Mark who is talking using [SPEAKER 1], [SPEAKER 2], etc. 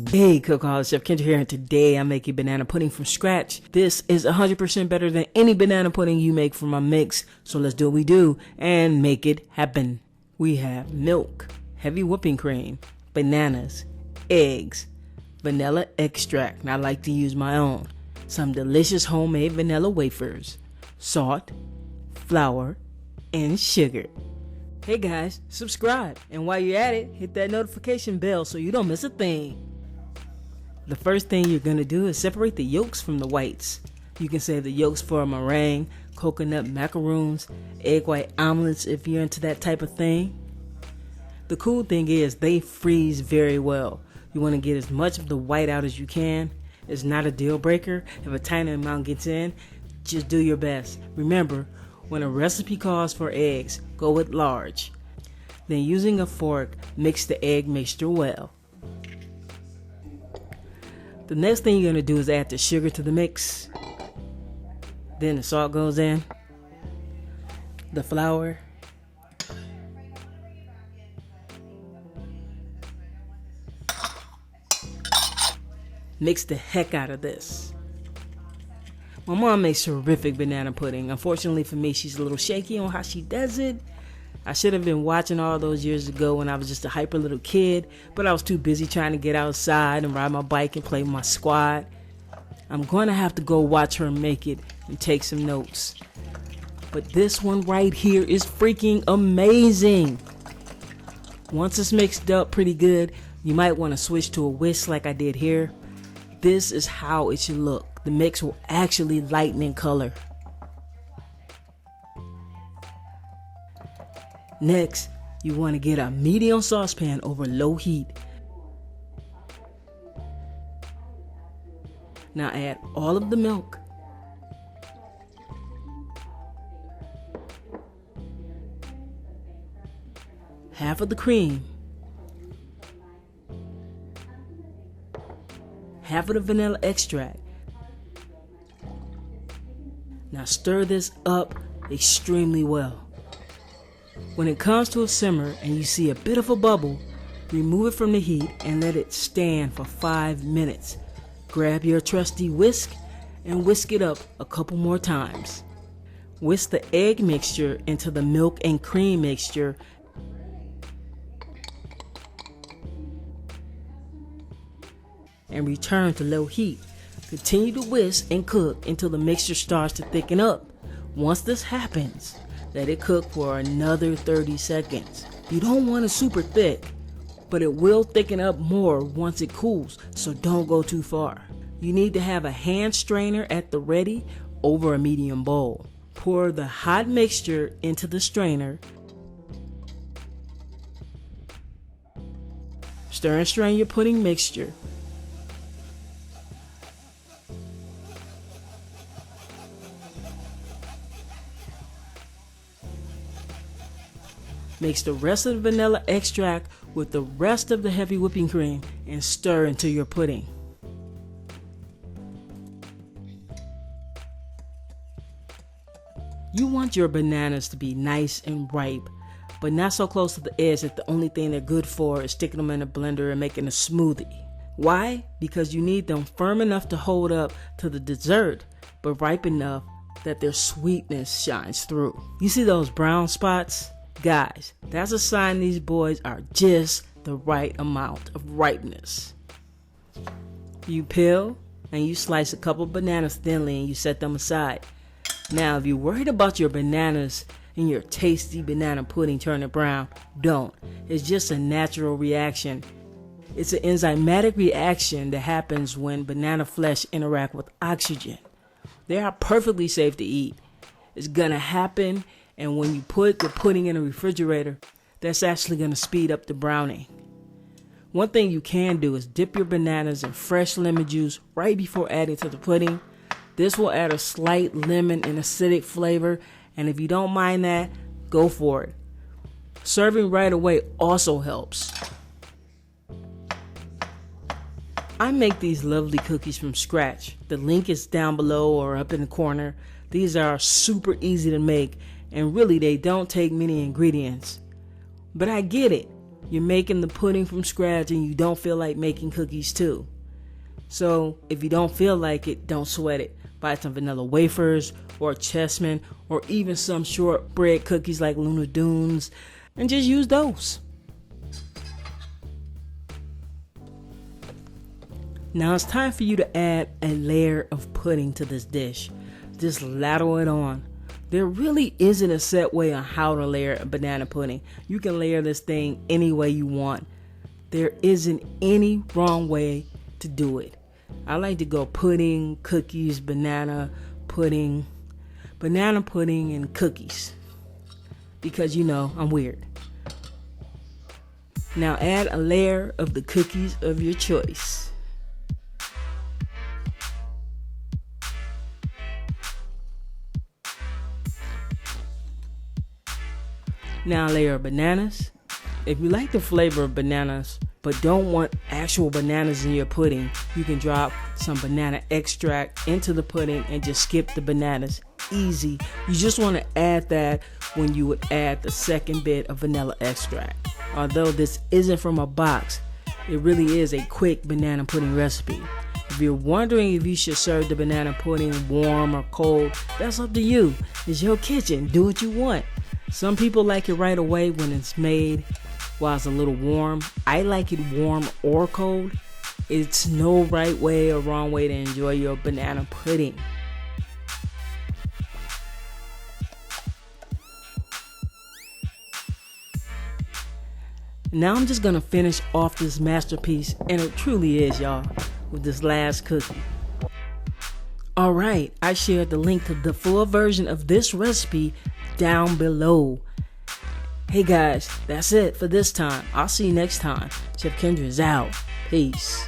[SPEAKER 1] Hey Cookaholics, Chef Kendra here, and today I'm making banana pudding from scratch. This is 100% better than any banana pudding you make from my mix, so let's do what we do and make it happen. We have milk, heavy whipping cream, bananas, eggs, vanilla extract, and I like to use my own, some delicious homemade vanilla wafers, salt, flour, and sugar. Hey guys, subscribe, and while you're at it, hit that notification bell so you don't miss a thing. The first thing you're going to do is separate the yolks from the whites. You can save the yolks for a meringue, coconut macaroons, egg white omelets if you're into that type of thing. The cool thing is they freeze very well. You want to get as much of the white out as you can. It's not a deal breaker. If a tiny amount gets in, just do your best. Remember, when a recipe calls for eggs, go with large. Then using a fork, mix the egg mixture well. The next thing you're going to do is add the sugar to the mix. Then the salt goes in. The flour. Mix the heck out of this. My mom makes terrific banana pudding. Unfortunately for me, she's a little shaky on how she does it. I should have been watching all those years ago when I was just a hyper little kid, but I was too busy trying to get outside and ride my bike and play with my squad. I'm going to have to go watch her make it and take some notes. But this one right here is freaking amazing. Once it's mixed up pretty good, you might want to switch to a whisk like I did here. This is how it should look. The mix will actually lighten in color. Next, you want to get a medium saucepan over low heat. Now add all of the milk. Half of the cream. Half of the vanilla extract. Now stir this up extremely well. When it comes to a simmer and you see a bit of a bubble, remove it from the heat and let it stand for 5 minutes. Grab your trusty whisk and whisk it up a couple more times. Whisk the egg mixture into the milk and cream mixture and return to low heat. Continue to whisk and cook until the mixture starts to thicken up. Once this happens, let it cook for another 30 seconds. You don't want it super thick, but it will thicken up more once it cools, so don't go too far. You need to have a hand strainer at the ready over a medium bowl. Pour the hot mixture into the strainer. Stir and strain your pudding mixture. Mix the rest of the vanilla extract with the rest of the heavy whipping cream and stir into your pudding. You want your bananas to be nice and ripe, but not so close to the edge that the only thing they're good for is sticking them in a blender and making a smoothie. Why? Because you need them firm enough to hold up to the dessert, but ripe enough that their sweetness shines through. You see those brown spots? Guys, that's a sign these boys are just the right amount of ripeness. You peel and you slice a couple bananas thinly and you set them aside. Now, if you're worried about your bananas and your tasty banana pudding turning brown, don't. It's just a natural reaction. It's an enzymatic reaction that happens when banana flesh interact with oxygen. They are perfectly safe to eat. It's gonna happen. And when you put the pudding in a refrigerator, that's actually going to speed up the browning. One thing you can do is dip your bananas in fresh lemon juice right before adding to the pudding. This will add a slight lemon and acidic flavor, and if you don't mind that, go for it. Serving right away also helps. I make these lovely cookies from scratch. The link is down below or up in the corner. These are super easy to make. And really, they don't take many ingredients. But I get it. you're making the pudding from scratch and you don't feel like making cookies too. So if you don't feel like it, don't sweat it. Buy some vanilla wafers or chessmen or even some shortbread cookies like Lunar Dunes and just use those. Now it's time for you to add a layer of pudding to this dish. Just ladle it on. There really isn't a set way on how to layer a banana pudding. You can layer this thing any way you want. There isn't any wrong way to do it. I like to go pudding, cookies, banana pudding, and cookies. Because I'm weird. Now add a layer of the cookies of your choice. Now a layer of bananas. If you like the flavor of bananas but don't want actual bananas in your pudding, you can drop some banana extract into the pudding and just skip the bananas. Easy. You just want to add that when you would add the second bit of vanilla extract. Although this isn't from a box, it really is a quick banana pudding recipe. If you're wondering if you should serve the banana pudding warm or cold, that's up to you. It's your kitchen. Do what you want. Some people like it right away when it's made while it's a little warm. I like it warm or cold. It's no right way or wrong way to enjoy your banana pudding. Now I'm just gonna finish off this masterpiece, and it truly is, y'all, with this last cookie. Alright, I shared the link to the full version of this recipe down below. Hey guys, that's it for this time. I'll see you next time. Chef Kendra is out. Peace.